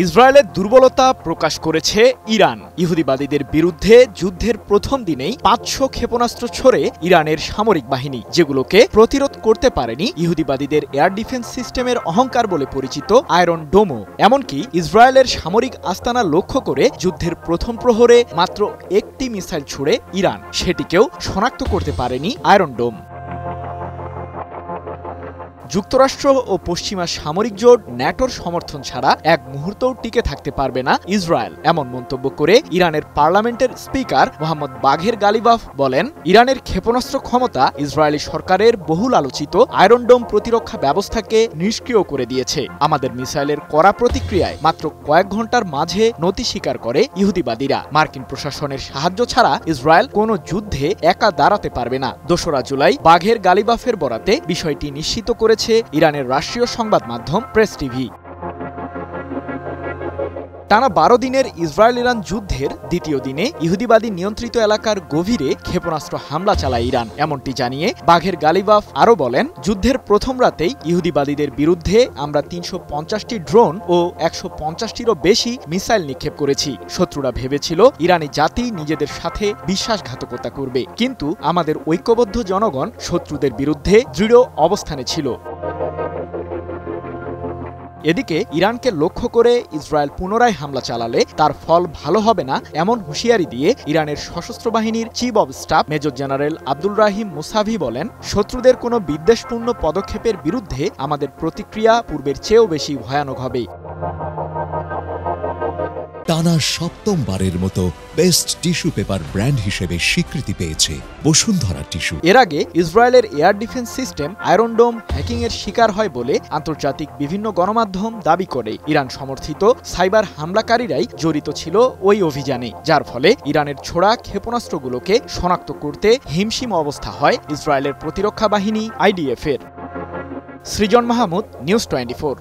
ইসরায়েলের দুর্বলতা প্রকাশ করেছে ইরান। ইহুদিবাদীদের বিরুদ্ধে যুদ্ধের প্রথম দিনেই ৫০০ ক্ষেপণাস্ত্র ছড়ে ইরানের সামরিক বাহিনী, যেগুলোকে প্রতিরোধ করতে পারেনি ইহুদিবাদীদের এয়ার ডিফেন্স সিস্টেমের অহংকার বলে পরিচিত আয়রন ডোমও। এমনকি ইসরায়েলের সামরিক আস্তানা লক্ষ্য করে যুদ্ধের প্রথম প্রহরে মাত্র একটি মিসাইল ছুড়ে ইরান, সেটিকেও শনাক্ত করতে পারেনি আয়রন ডোম। যুক্তরাষ্ট্র ও পশ্চিমা সামরিক জোট ন্যাটোর সমর্থন ছাড়া এক মুহূর্তও টিকে থাকতে পারবে না ইসরায়েল, এমন মন্তব্য করে ইরানের পার্লামেন্টের স্পিকার মোহাম্মদ বাঘের গালিবাফ বলেন, ইরানের ক্ষেপণাস্ত্র ক্ষমতা ইসরায়েলি সরকারের বহুল আলোচিত আয়রন ডোম প্রতিরক্ষা ব্যবস্থাকে নিষ্ক্রিয় করে দিয়েছে। আমাদের মিসাইলের কড়া প্রতিক্রিয়ায় মাত্র কয়েক ঘন্টার মাঝে নতি স্বীকার করে ইহুদিবাদীরা। মার্কিন প্রশাসনের সাহায্য ছাড়া ইসরায়েল কোনো যুদ্ধে একা দাঁড়াতে পারবে না। ২রা জুলাই বাঘের গালিবাফের বরাতে বিষয়টি নিশ্চিত করে ইরানের রাষ্ট্রীয় সংবাদ মাধ্যম প্রেস টিভি। টানা ১২ দিনের ইসরায়েল ইরান যুদ্ধের দ্বিতীয় দিনে ইহুদিবাদী নিয়ন্ত্রিত এলাকার গভীরে ক্ষেপণাস্ত্র হামলা চালায় ইরান, এমনটি জানিয়ে বাঘের গালিবাফ আরও বলেন, যুদ্ধের প্রথম রাতেই ইহুদিবাদীদের বিরুদ্ধে আমরা ৩৫০টি ড্রোন ও ১৫০টিরও বেশি মিসাইল নিক্ষেপ করেছি। শত্রুরা ভেবেছিল ইরানি জাতি নিজেদের সাথে বিশ্বাসঘাতকতা করবে, কিন্তু আমাদের ঐক্যবদ্ধ জনগণ শত্রুদের বিরুদ্ধে দৃঢ় অবস্থানে ছিল। এদিকে ইরানকে লক্ষ্য করে ইসরায়েল পুনরায় হামলা চালালে তার ফল ভালো হবে না, এমন হুঁশিয়ারি দিয়ে ইরানের সশস্ত্র বাহিনীর chief of staff major general Abdul Rahim Musavi বলেন, শত্রুদের কোনো বিদ্বেষপূর্ণ পদক্ষেপের বিরুদ্ধে আমাদের প্রতিক্রিয়া পূর্বের চেয়েও বেশি ভয়ানক হবে। টানা ৭ম-বারের মতো বেস্ট টিস্যু পেপার ব্র্যান্ড হিসেবে স্বীকৃতি পেয়েছে বসুন্ধরা টিস্যু। এর আগে ইসরায়েলের এয়ার ডিফেন্স সিস্টেম আয়রন ডোম হ্যাকিংয়ের শিকার হয় বলে আন্তর্জাতিক বিভিন্ন গণমাধ্যম দাবি করে। ইরান সমর্থিত সাইবার হামলাকারীরাই জড়িত ছিল ওই অভিযানে, যার ফলে ইরানের ছোড়া ক্ষেপণাস্ত্রগুলোকে শনাক্ত করতে হিমশিম অবস্থা হয় ইসরায়েলের প্রতিরক্ষা বাহিনী IDF-এর। সৃজন মাহমুদ, নিউজ 24।